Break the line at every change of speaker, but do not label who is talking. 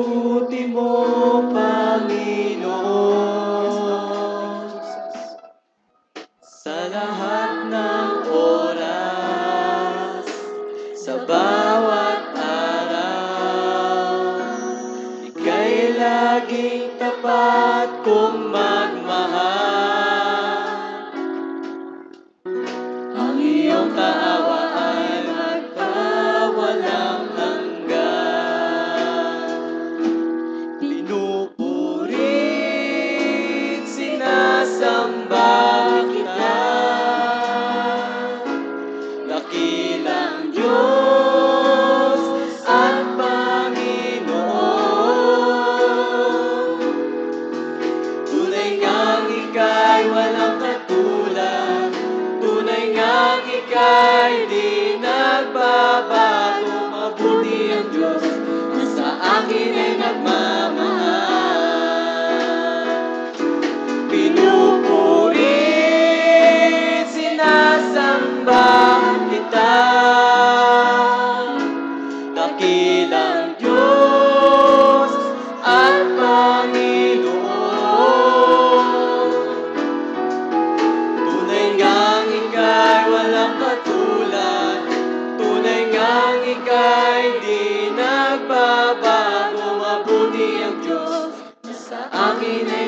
Mabuti mo, Panginoon, sa lahat ng oras, sa bawat araw. Ika'y laging tapat kong magmahal. Ang iyong kaawa ay magpawalang hanggan. Pinupurit, sinasamba kita, dakilang Diyos at Panginoon. Tunay ngang ika'y walang katulad, tunay ngang ika'y di nagbabago. Mabuti ang Diyos na sa akin ay nagmamahal. Pinupurit, sinasamba kita, dakilang Diyos at Panginoon. Tunay ngang ika'y walang katulad, tunay ngang ika'y di nagbabago. Mabuti ang Diyos na sa akin ay